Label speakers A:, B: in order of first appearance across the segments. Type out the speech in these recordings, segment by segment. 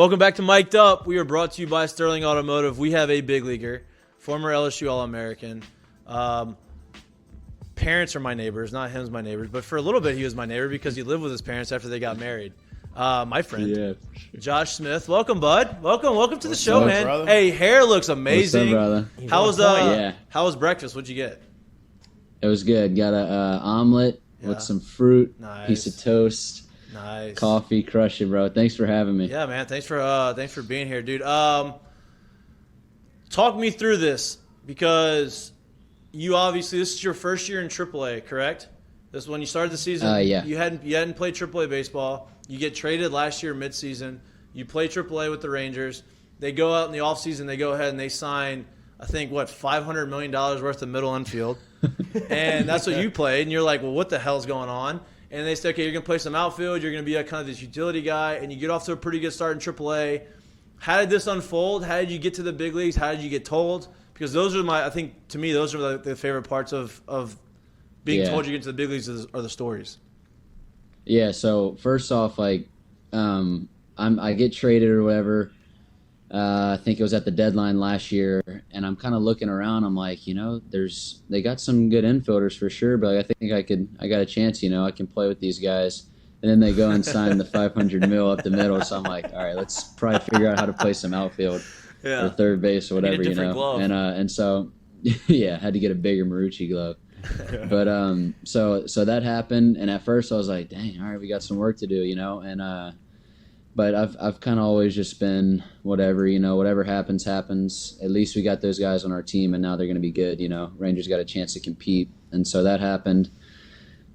A: Welcome back to Mik'd Up. We are brought to you by Sterling Automotive. We have a big leaguer, former LSU All-American. Parents are my neighbors, not him's my neighbors, but for a little bit he was my neighbor because he lived with his parents after they got married. My friend, Josh Smith. Welcome, bud. Welcome to the show, man. Brother? Hey, hair looks amazing.
B: What's up,
A: brother? How was breakfast? What'd you get?
B: It was good. Got a omelet with some fruit, piece of toast.
A: Nice.
B: Coffee, crush it, bro. Thanks for having me.
A: Yeah, man. Thanks for being here, dude. Talk me through this because you obviously this is your first year in AAA, correct? This is when you started the season.
B: Yeah.
A: You hadn't played AAA baseball. You get traded last year midseason. You play AAA with the Rangers. They go out in the offseason. They go ahead and they sign, I think, $500 million worth of middle infield. And that's what you played. And you're like, well, what the hell's going on? And they say, okay, you're going to play some outfield. You're going to be kind of this utility guy. And you get off to a pretty good start in AAA. How did this unfold? How did you get to the big leagues? How did you get told? Because those are those are the favorite parts of being told you get to the big leagues are the stories.
B: Yeah, so first off, I get traded or whatever. I think it was at the deadline last year, and I'm kind of looking around. I'm like, they got some good infielders for sure, but I think I got a chance. I can play with these guys. And then they go and sign the $500 million up the middle. So I'm like, all right, let's probably figure out how to play some outfield or third base or whatever,
A: glove.
B: And so yeah, had to get a bigger Marucci glove. But so that happened, and at first I was like, dang, all right, we got some work to do, and but I've kind of always just been whatever happens. At least we got those guys on our team, and now they're going to be good. Rangers got a chance to compete, and so that happened.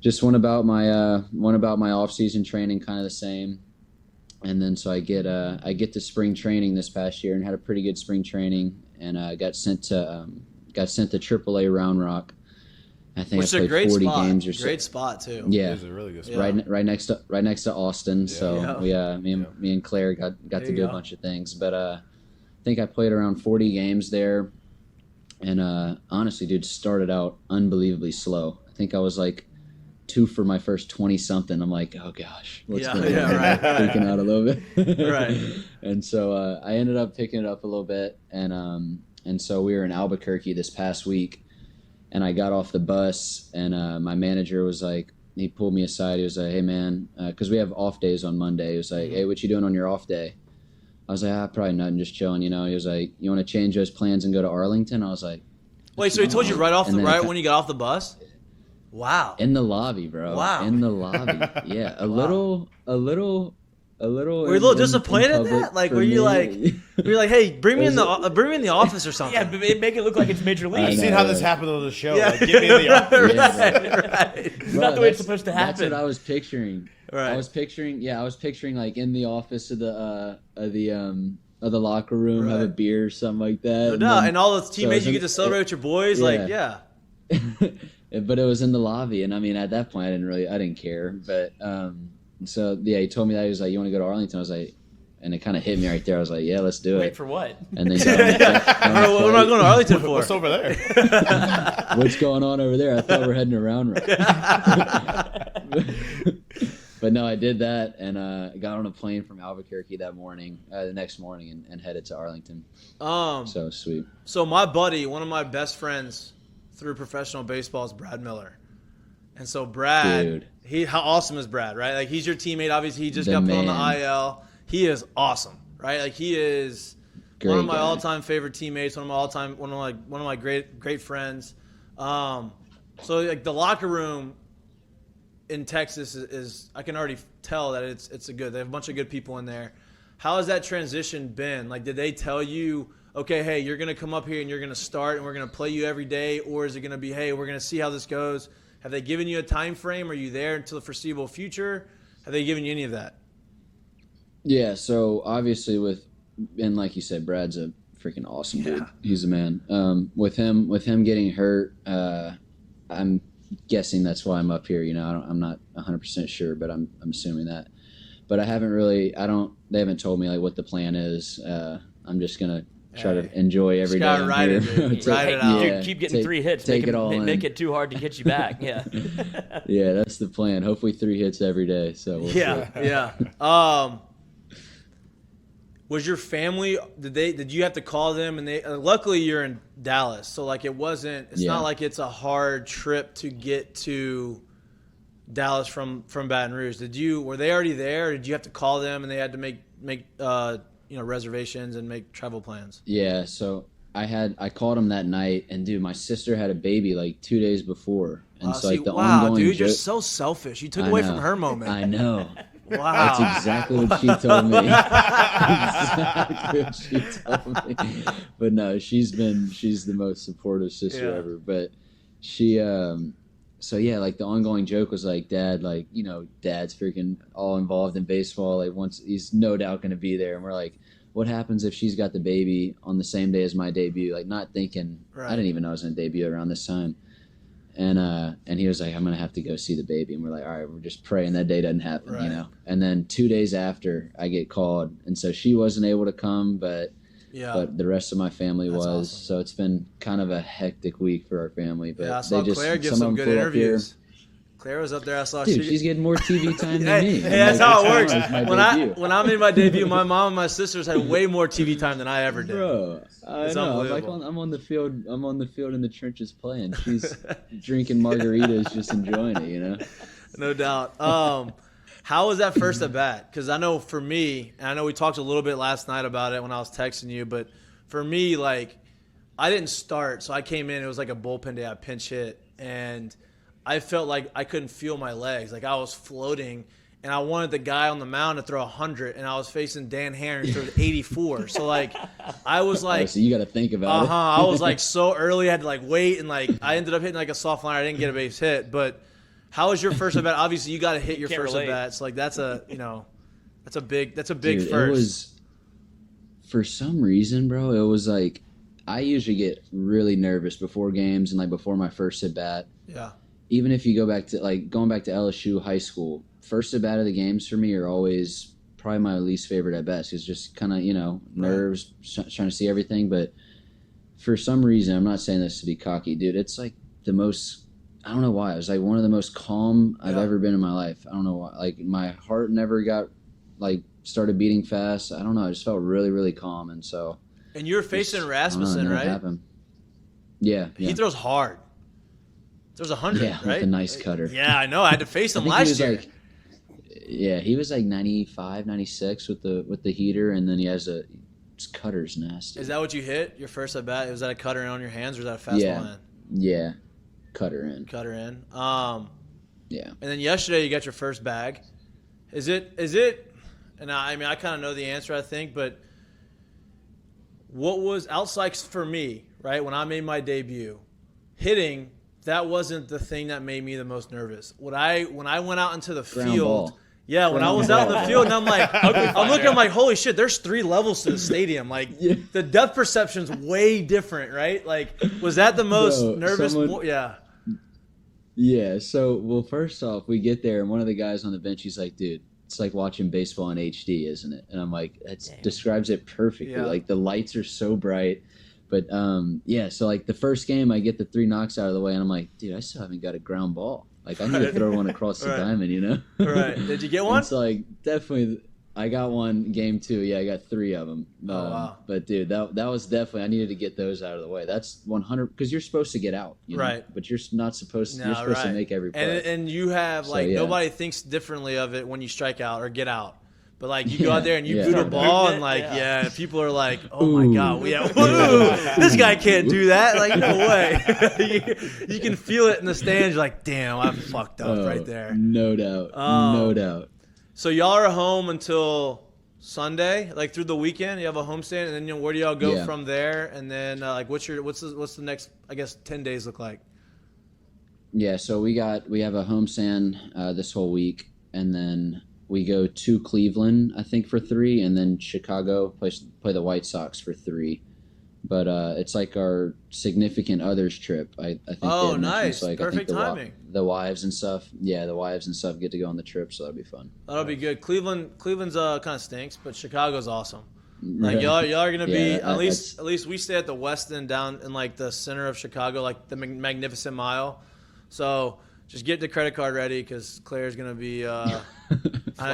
B: Just went about my off-season training kind of the same, and then so I get to spring training this past year and had a pretty good spring training, and got sent to AAA Round Rock. I think
A: Which
B: I played 40 games or so.
A: Great spot too.
B: Yeah,
C: it is a really good spot.
B: Right next to Austin. Yeah. So me and Claire got to do a bunch of things. But I think I played around 40 games there, and honestly, dude, started out unbelievably slow. I think I was like 2 for my first 20 something. I'm like, oh gosh, what's going on?
A: Right.
B: Freaking out a little bit.
A: Right.
B: And so I ended up picking it up a little bit, and so we were in Albuquerque this past week. And I got off the bus, and my manager was like, he pulled me aside. He was like, hey, man, because we have off days on Monday. He was like, hey, what you doing on your off day? I was like, probably nothing, just chilling, He was like, you want to change those plans and go to Arlington? I was like,
A: wait, so he told you when you got off the bus? Wow.
B: In the lobby, bro.
A: Wow.
B: In the lobby. Yeah, a little. Were
A: you a little disappointed at that? Like, were you like, hey, bring me in the office or something?
D: Yeah, but make it look like it's Major League.
C: You've seen how this happened on the show. Yeah. Like, get me in the office.
A: Right.
D: It's not the way it's supposed to happen.
B: That's what I was picturing.
A: Right.
B: I was picturing like in the office of the locker room, have a beer or something like that.
A: No doubt. And all those teammates, you get to celebrate with your boys.
B: Yeah. But it was in the lobby, and I mean, at that point, I didn't care. But so yeah, he told me that. He was like, "You want to go to Arlington?" I was like, and it kind of hit me right there. I was like, "Yeah, let's do it."
D: Wait for what?
B: And then
A: what am I going to Arlington for?
C: What's over there?
B: What's going on over there? I thought we were heading around. But no, I did that, and got on a plane from Albuquerque the next morning, and headed to Arlington. So sweet.
A: So my buddy, one of my best friends through professional baseball, is Brad Miller. And so Brad, how awesome is Brad, right? Like, he's your teammate. Obviously, he just got put on the IL. He is awesome, right? Like, he is one of my all-time favorite teammates. One of my great friends. So like the locker room in Texas is I can already tell that it's a good. They have a bunch of good people in there. How has that transition been? Like, did they tell you, okay, hey, you're going to come up here and you're going to start and we're going to play you every day, or is it going to be, hey, we're going to see how this goes? Have they given you a time frame? Are you there until the foreseeable future? Have they given you any of that?
B: Yeah, so obviously and like you said, Brad's a freaking awesome dude. He's a man. With him getting hurt, I'm guessing that's why I'm up here. I'm not 100% sure, but I'm assuming that. But they haven't told me like what the plan is. I'm just gonna try to enjoy every day.
A: Ride it out.
D: Dude, keep getting 3 hits. Make it too hard to get you back. Yeah.
B: Yeah, that's the plan. Hopefully 3 hits every day. So we'll see.
A: Yeah. Was your family? Did you have to call them? And luckily you're in Dallas, so like it's not like it's a hard trip to get to Dallas from Baton Rouge. Were they already there? Or did you have to call them and they had to make reservations and make travel plans?
B: Yeah, so I called them that night, and dude, my sister had a baby like 2 days before, and so like the ongoing
A: dude, you're so selfish. You took away from her moment.
B: I know.
A: Wow.
B: That's exactly what she told me. Exactly what she told me. But no, she's the most supportive sister ever. But she, so yeah, like the ongoing joke was like, Dad, like, Dad's freaking all involved in baseball. Like once he's no doubt going to be there. And we're like, what happens if she's got the baby on the same day as my debut? Like not thinking, I didn't even know I was going to debut around this time. And he was like, I'm going to have to go see the baby. And we're like, all right, we're just praying that day doesn't happen, And then 2 days after I get called. And so she wasn't able to come, but the rest of my family was. Awesome. So it's been kind of a hectic week for our family. But
A: I saw Claire give some good interviews. Claire was up there. I saw
B: she's getting more TV time than me.
A: Hey, that's how it works. When I made my debut, my mom and my sisters had way more TV time than I ever did.
B: Bro, I know. I'm on the field. I'm on the field in the trenches playing. She's drinking margaritas, just enjoying it.
A: No doubt. How was that first at bat? Because I know for me, and I know we talked a little bit last night about it when I was texting you, but for me, like, I didn't start, so I came in. It was like a bullpen day. I pinch hit, and I felt like I couldn't feel my legs. Like I was floating, and I wanted the guy on the mound to throw 100, and I was facing Dan Herron who threw 84. So, like, I was like...
B: so you got to think about it.
A: I was, like, so early. I had to, like, wait, and, like, I ended up hitting, like, a soft liner. I didn't get a base hit. But how was your first at-bat? Obviously, you got to hit your first at-bat. So, like, that's a big
B: Dude,
A: first.
B: It was, for some reason, bro, it was, like, I usually get really nervous before games and, like, before my first at-bat.
A: Yeah.
B: Even if you go back to going back to LSU high school, first at bat of the games for me are always probably my least favorite at bats. It's just kind of nerves, trying to see everything. But for some reason, I'm not saying this to be cocky, dude. It's like the most, I don't know why. It was like one of the most calm I've ever been in my life. I don't know why. Like my heart never got started beating fast. I don't know. I just felt really, really calm, and so.
A: And you're facing Rasmussen, right?
B: Happened. Yeah.
A: He throws hard. There's 100, right?
B: With a nice cutter.
A: Yeah, I know. I had to face him last year.
B: He was like 95, 96 with the heater, and then he has his cutter's nasty.
A: Is that what you hit your first at bat? Was that a cutter in on your hands, or was that a fastball in?
B: Yeah, cutter in.
A: Yeah. And then yesterday you got your first bag. Is it? And I kind of know the answer, I think, but what was outside for me, right? When I made my debut, hitting. That wasn't the thing that made me the most nervous. When I went out into the field, when I was out in the field, and I'm like, I'm like, holy shit, there's 3 levels to the stadium. Like, the depth perception's way different, right? Like, was that the most nervous?
B: Yeah. So, first off, we get there, and one of the guys on the bench, he's like, dude, it's like watching baseball in HD, isn't it? And I'm like, that describes it perfectly. Yeah. Like, the lights are so bright. But, so, like, the first game, I get the 3 knocks out of the way, and I'm like, dude, I still haven't got a ground ball. Like, I need to throw one across the diamond,
A: Right. Did you get one?
B: It's like, definitely, I got one game 2. Yeah, I got 3 of them.
A: Wow.
B: But, dude, that was definitely, I needed to get those out of the way. That's 100, because you're supposed to get out,
A: right?
B: But you're not supposed to, you're supposed to make every play.
A: And you have, nobody thinks differently of it when you strike out or get out. But, like, you go out there and you boot a ball and, people are like, oh, my God. This guy can't do that. Like, no way. you can feel it in the stands. You're like, damn, I fucked up right there.
B: No doubt. No doubt.
A: So y'all are home until Sunday, like through the weekend. You have a homestand, and then where do y'all go from there? And then, what's the next, I guess, 10 days look like?
B: Yeah, so we have a homestand this whole week, and then we go to Cleveland, I think, for 3, and then Chicago, play the White Sox for 3. But it's like our significant others trip. I think.
A: Oh, nice!
B: So, like,
A: perfect timing.
B: The wives and stuff. Yeah, the wives and stuff get to go on the trip, so that'll be fun.
A: That'll be good. Cleveland's kind of stinks, but Chicago's awesome. Like y'all are gonna be at least we stay at the Westin down in like the center of Chicago, like the Magnificent Mile. So just get the credit card ready because Claire's gonna be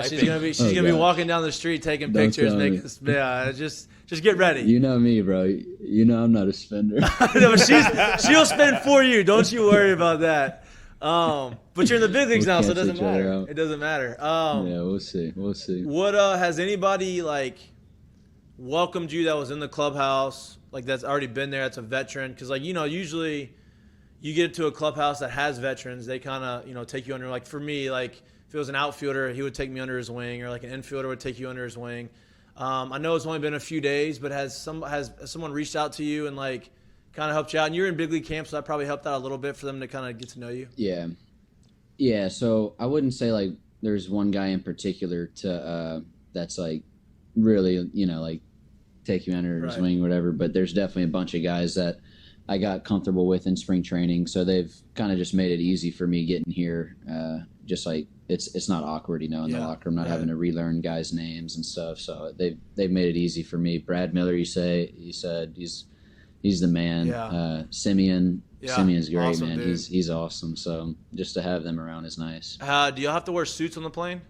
A: She's gonna be walking down the street taking pictures, making just get ready.
B: You know me, bro. You know I'm not a spender.
A: No, she'll spend for you. Don't you worry about that. But you're in the big leagues now, so it doesn't matter. It doesn't matter.
B: Yeah, we'll see.
A: What has anybody like welcomed you that was in the clubhouse, like that's already been there, that's a veteran? Because like usually you get to a clubhouse that has veterans, they kind of take you under. Like for me, like if it was an outfielder, he would take me under his wing, or like an infielder would take you under his wing. I know it's only been a few days, but has someone reached out to you and like kind of helped you out? And you're in big league camp, so that probably helped out a little bit for them to kind of get to know you.
B: Yeah. So I wouldn't say like there's one guy in particular that's like really like take you under his wing, whatever. But there's definitely a bunch of guys that I got comfortable with in spring training, so they've kind of just made it easy for me getting here. Just like it's not awkward, in the locker room, not having to relearn guys' names and stuff. So they've made it easy for me. Brad Miller, you said he's the man.
A: Yeah.
B: Simeon's great,
A: awesome,
B: man.
A: Dude.
B: He's awesome. So just to have them around is nice.
A: Do y'all have to wear suits on the plane?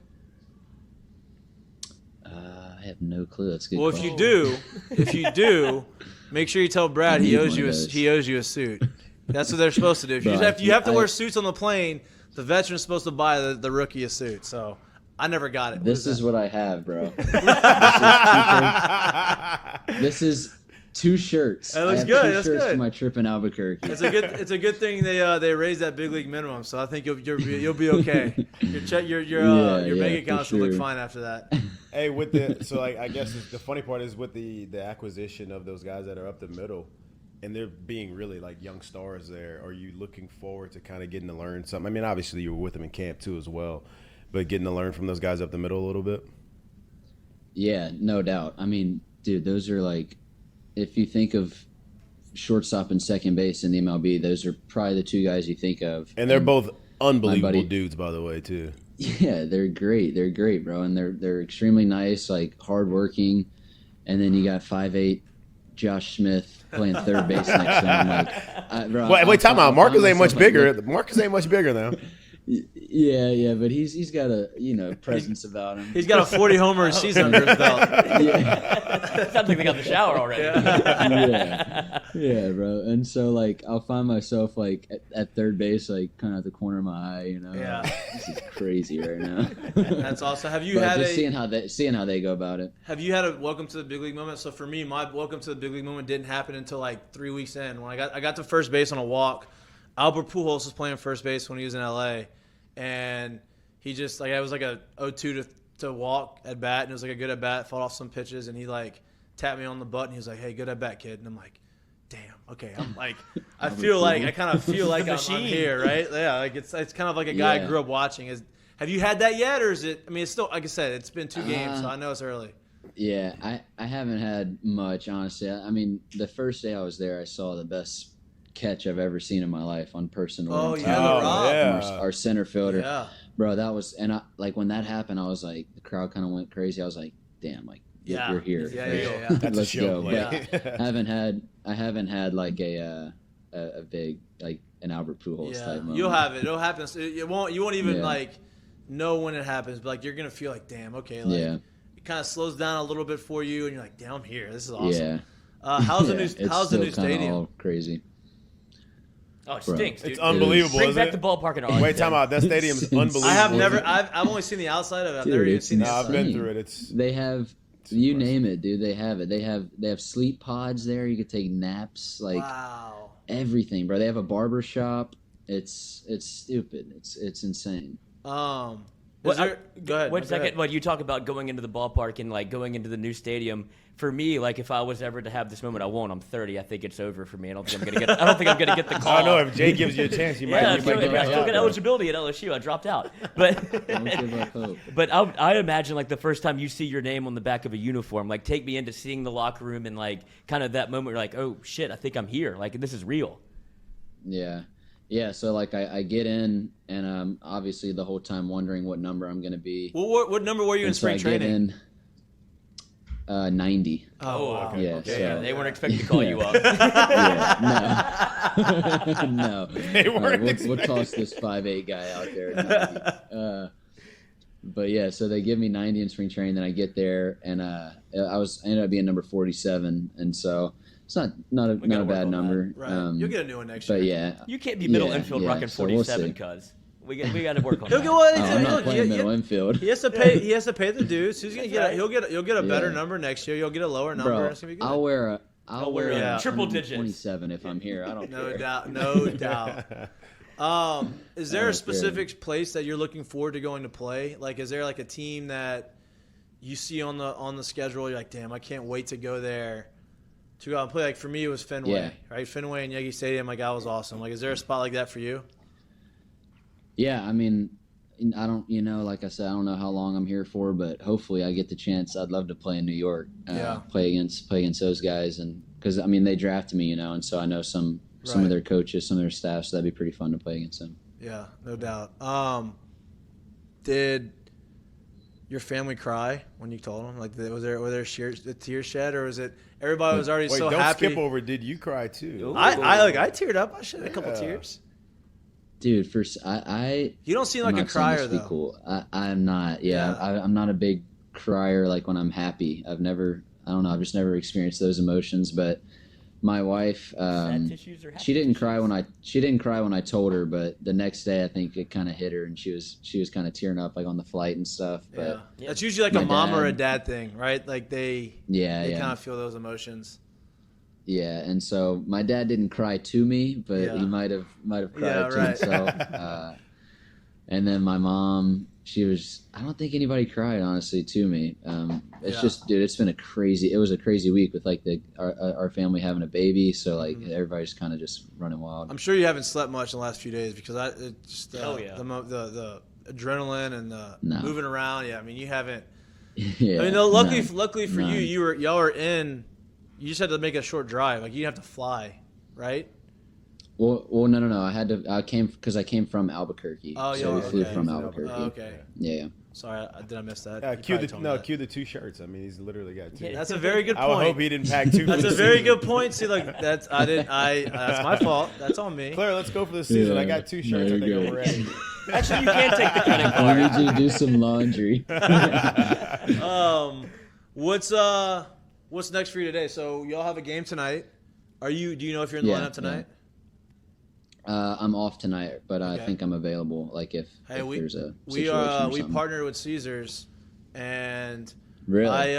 B: I have no clue. That's a good.
A: Well, if you do, make sure you tell Brad he owes you a suit. That's what they're supposed to do. If you have to wear suits on the plane, the veteran's supposed to buy the rookie a suit. So I never got it.
B: This is what I have, bro. This is 2 shirts.
A: That looks
B: I have
A: good.
B: 2
A: That's
B: shirts
A: good.
B: for my trip in Albuquerque.
A: It's a good thing they raised that big league minimum. So I think you'll be okay. Your bank account should look fine after that.
C: Hey, I guess the funny part is with the acquisition of those guys that are up the middle, and they're being really like young stars there. Are you looking forward to kind of getting to learn something? I mean, obviously you were with them in camp too as well, but getting to learn from those guys up the middle a little bit.
B: Yeah, no doubt. I mean, dude, those are like, if you think of shortstop and second base in the MLB, those are probably the 2 guys you think of.
C: And they're both unbelievable dudes, by the way, too.
B: Yeah, they're great. They're great, bro, and they're extremely nice, like hardworking. And then you got 5'8" Josh Smith playing third base next to him. Like,
C: wait, time out. Marcus ain't much bigger. Marcus ain't much bigger now.
B: Yeah, but he's got a presence about him.
A: He's got a 40 homer season under his belt.
D: Yeah. Sounds like they got the shower already.
B: Yeah, bro. And so like I'll find myself like at third base, like kind of at the corner of my eye,
A: Yeah.
B: This is crazy right now.
A: That's awesome. Have you had
B: seeing how they go about it?
A: Have you had a welcome to the big league moment? So for me, my welcome to the big league moment didn't happen until like 3 weeks in. When I got to first base on a walk. Albert Pujols was playing first base when he was in LA, and he just like, I was like a 0-2 to walk at bat, and it was like a good at bat, fought off some pitches, and he like tapped me on the butt, and he was like, "Hey, good at bat, kid." And I'm like, "Damn, okay." I'm like, I kind of feel like I'm here, right? Yeah, like it's kind of like a guy I grew up watching. Have you had that yet, or is it? I mean, it's still, like I said, it's been 2 games, so I know it's early.
B: Yeah, I haven't had much, honestly. I mean, the first day I was there, I saw the best catch I've ever seen in my life on personal. Our center fielder.
A: Yeah.
B: Bro, that was, and I, like when that happened, I was like, the crowd kind of went crazy. I was like, damn, like you're here.
A: Yeah.
C: That's
B: Let's
C: a show.
B: go. But I haven't had like a big, like an Albert Pujols type moment.
A: You'll have it. It'll happen. You won't even like know when it happens, but like you're gonna feel like, damn, okay, like it kind of slows down a little bit for you, and you're like, damn, I'm here. This is awesome.
B: Yeah.
A: How's the new stadium?
B: All crazy.
D: Oh, it stinks, dude.
C: It's unbelievable.
D: Bring back the ballpark in Arlington.
C: Wait, time out. That stadium's unbelievable.
A: I've only seen the outside of it. I've never even seen the outside.
C: I've been through it.
B: They have, you name it, dude. They have it. They have sleep pods there. You could take naps, like everything, bro. They have a barber shop. It's stupid. It's insane.
A: Go ahead.
D: Wait a second. When you talk about going into the ballpark and like going into the new stadium, for me, like if I was ever to have this moment, I won't. I'm 30. I think it's over for me. I don't think I'm gonna get the call.
C: I don't know if Jay gives you a chance. You might.
D: I still get eligibility at LSU. I dropped out, but I imagine like the first time you see your name on the back of a uniform, like take me into seeing the locker room and like kind of that moment, you're like, oh shit, I think I'm here. Like this is real.
B: Yeah, so like I get in, and obviously the whole time wondering what number I'm going to be.
A: Well, what number were you in spring training?
B: 90.
A: Oh, okay.
B: Yeah,
A: okay.
B: So,
D: they weren't expecting to call you up.
B: No.
C: They weren't.
B: We'll toss this 5'8" guy out there. But yeah, so they give me 90 in spring training. Then I get there, and I ended up being number 47, and so it's not a bad number.
A: Right. You'll get a new one next year.
B: But yeah,
D: You can't be middle infield rocking
B: so we'll
D: 47, cuz. We got to work on
A: He'll
D: that.
A: get one.
B: I'm not playing middle infield.
A: He has to pay. He has to pay the dues. Who's gonna get? You'll get a better number next year. You'll get a lower number.
B: Bro,
A: It's gonna be good.
B: I'll wear a
D: triple digits.
B: 27 if I'm here. I don't care.
A: No doubt. Is there a specific place that you're looking forward to going to play? Like, is there like a team that you see on the schedule? You're like, damn, I can't wait to go there to go out and play. Like for me, it was Fenway, right? Fenway and Yankee Stadium. Like that was awesome. Like, is there a spot like that for you?
B: Yeah, I mean, I don't, like I said, I don't know how long I'm here for, but hopefully I get the chance. I'd love to play in New York, play against those guys, and because I mean they drafted me, and so I know some of their coaches, some of their staff, so that'd be pretty fun to play against them.
A: Yeah, no doubt. Did your family cry when you told them? Like, were there tears shed, or was it everybody was already so happy?
C: Don't skip over. Did you cry too?
A: I teared up. I shed a couple tears.
B: Dude,
A: you don't seem like a crier though.
B: Cool. I'm not. Yeah, I'm not a big crier. Like when I'm happy, I've just never experienced those emotions. But my wife, she didn't cry when I told her. But the next day, I think it kind of hit her, and she was kind of tearing up like on the flight and stuff. But
A: that's usually like a mom or a dad thing, right? Like they kind of feel those emotions.
B: Yeah, and so my dad didn't cry to me, but he might have cried to himself. And then my mom, I don't think anybody cried honestly to me. It's just, dude, it was a crazy week with like our family having a baby, so like everybody's kind of just running wild.
A: I'm sure you haven't slept much in the last few days because the adrenaline and the moving around. Yeah, I mean you haven't.
B: Yeah,
A: I mean, luckily for you, y'all were in. You just had to make a short drive. Like you didn't have to fly, right?
B: Well, no. I came from Albuquerque.
A: Oh, yeah.
B: So we flew from Albuquerque.
A: Oh, okay.
B: Yeah.
A: Sorry, did I miss that?
C: Cue the 2 shirts. I mean, he's literally got 2.
A: That's a very good point.
C: I would hope he didn't pack 2.
A: That's a very good point. See, like that's my fault. That's on me.
C: Claire, let's go for the season. I got 2 shirts. I think I'm ready.
D: Actually, you can take the credit card.
B: I need you to do some laundry.
A: What's next for you today? So y'all have a game tonight. Do you know if you're in the lineup tonight?
B: I'm off tonight, but I think I'm available. Like if there's a situation
A: we partnered with Caesars, and
B: really,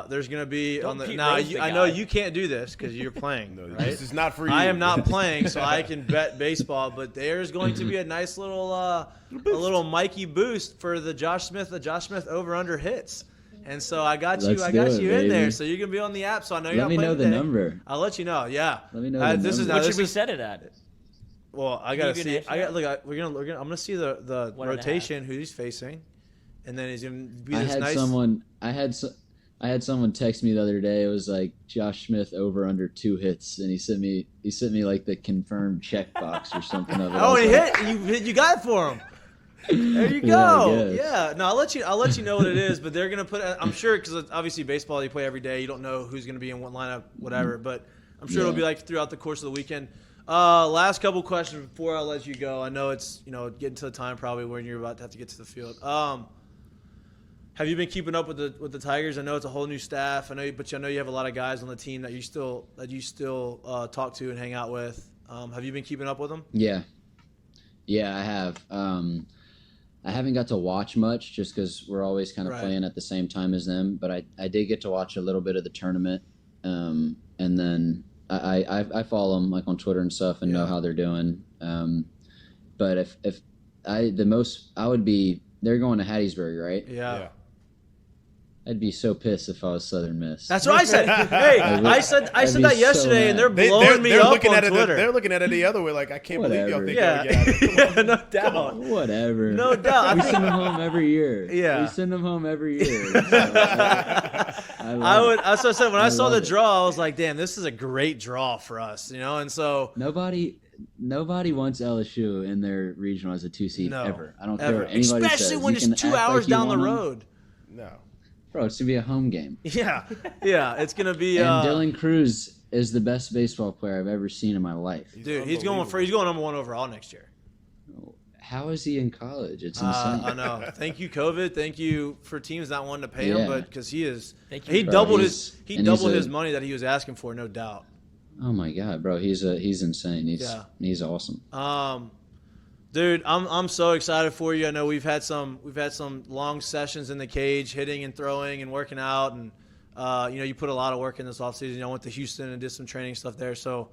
A: there's gonna be
D: Don't
A: on the
D: Pete
A: now.
D: Rose the
A: I know
D: guy.
A: you can't do this because you're playing. Right?
C: This is not for you.
A: I am not playing, so I can bet baseball. But there's going to be a nice little Mikey boost for the Josh Smith over under hits. And so I got you in there, so you can be on the app. So I know you're not playing.
B: Let me know the number.
A: I'll let you know. Yeah.
B: Let me know the number.
D: What should we set it at?
A: Well, I gotta see. I'm gonna see the rotation, who he's facing, and then he's gonna be this nice.
B: I had someone text me the other day. It was like Josh Smith over under 2 hits, and he sent me like the confirmed checkbox or something of it.
A: Oh, he hit. You got it for him. There you go. Yeah. No, I'll let you know what it is, but they're gonna put. I'm sure because obviously baseball you play every day. You don't know who's gonna be in what lineup, whatever. But I'm sure it'll be like throughout the course of the weekend. Last couple questions before I let you go. I know it's getting to the time probably when you're about to have to get to the field. Have you been keeping up with the Tigers? I know it's a whole new staff. I know you have a lot of guys on the team that you still talk to and hang out with. Have you been keeping up with them?
B: Yeah, I have. I haven't got to watch much just because we're always kind of playing at the same time as them. But I did get to watch a little bit of the tournament, and then I follow them like on Twitter and stuff and know how they're doing. But they're going to Hattiesburg, right?
A: Yeah.
B: I'd be so pissed if I was Southern Miss.
A: That's what I said. Hey, I said that yesterday, and they're blowing me up on Twitter.
C: They're looking at it the other way, like I can't believe y'all think
A: no doubt.
B: Whatever.
A: No doubt.
B: We send them home every year.
A: Yeah,
B: we send them home every year. So,
A: That's what I said when I saw the draw. I was like, damn, this is a great draw for us, And so
B: nobody wants LSU in their regional as a 2 seed ever. I don't care what anybody says.
A: Especially when it's 2 hours down the road.
C: No.
B: Bro, it's going to be a home game.
A: Yeah, it's going to be.
B: And Dylan Cruz is the best baseball player I've ever seen in my life.
A: Dude, he's going number 1 overall next year.
B: How is he in college? It's insane.
A: I know. Thank you, COVID. Thank you for teams not wanting to pay him, but because he
B: Bro,
A: doubled his money that he was asking for, no doubt.
B: Oh my God, bro, he's insane. He's awesome.
A: Dude, I'm so excited for you. I know we've had some long sessions in the cage, hitting and throwing and working out, and you put a lot of work in this offseason. I went to Houston and did some training stuff there, so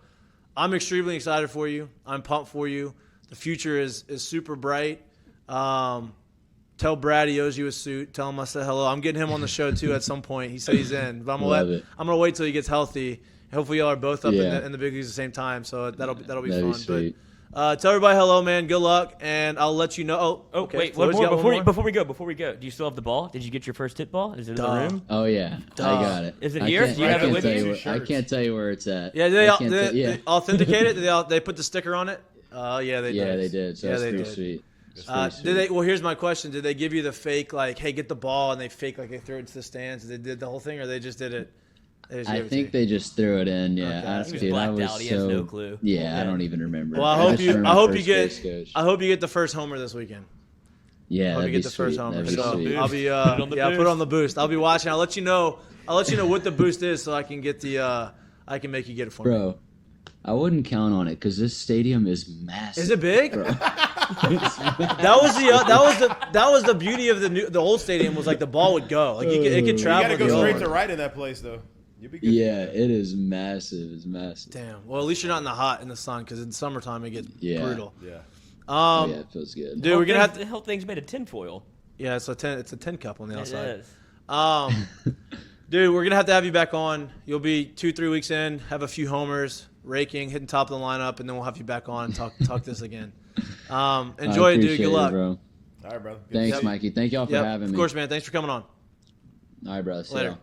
A: I'm extremely excited for you. I'm pumped for you. The future is super bright. Tell Brad he owes you a suit. Tell him I said hello. I'm getting him on the show too at some point. He said he's in, but I'm gonna wait till he gets healthy. Hopefully y'all are both up in the big leagues at the same time, so that'll be fun.
B: Sweet.
A: But tell everybody hello, man. Good luck, and I'll let you know. Oh, okay.
D: Wait, one more before we go. Do you still have the ball?Id you get your first hit ball? Is it in the room?
B: Oh yeah, I got it.
D: Is it here? Do you have it with you?
B: I can't tell you where it's at.
A: Yeah, they authenticate it? They put the sticker on it? Yeah, they did.
B: Yeah, they did. So that's pretty sweet.
A: Well, here's my question. Did they give you the fake, like, hey, get the ball, and they fake, like, they threw it into the stands? They did the whole thing, or they just did it?
B: I think they just threw it in. Yeah,
D: okay. He was blacked out. He has no clue.
B: Yeah, I don't even remember.
A: Well, I hope you get the first homer this weekend.
B: Yeah,
A: I hope you get the
B: sweet.
A: first homer.
B: So
A: I'll be put it on the boost. I'll be watching. I'll let you know what the boost is, so I can get I can make you get it for me.
B: Bro, I wouldn't count on it because this stadium is massive.
A: Is it big? That was the beauty of the old stadium, was like the ball would go, like it could travel.
C: You gotta go straight to right in that place though. You'll be good.
B: Yeah, it is massive. It's massive.
A: Damn. Well, at least you're not in the sun, because in summertime it gets brutal.
C: Yeah.
B: Yeah, it feels good.
A: Dude, we're gonna have
D: the whole thing's made of tinfoil.
A: Yeah, it's a tin cup on the outside.
D: It is.
A: Dude, we're gonna have to have you back on. You'll be 2-3 weeks in, have a few homers, raking, hitting top of the lineup, and then we'll have you back on and talk this again. Enjoy it, dude. Good luck.
B: Bro.
C: All right, brother.
B: Thanks, Mikey. Thank y'all for having me.
A: Of course, man. Thanks for coming on.
B: All right, brother.
A: Later.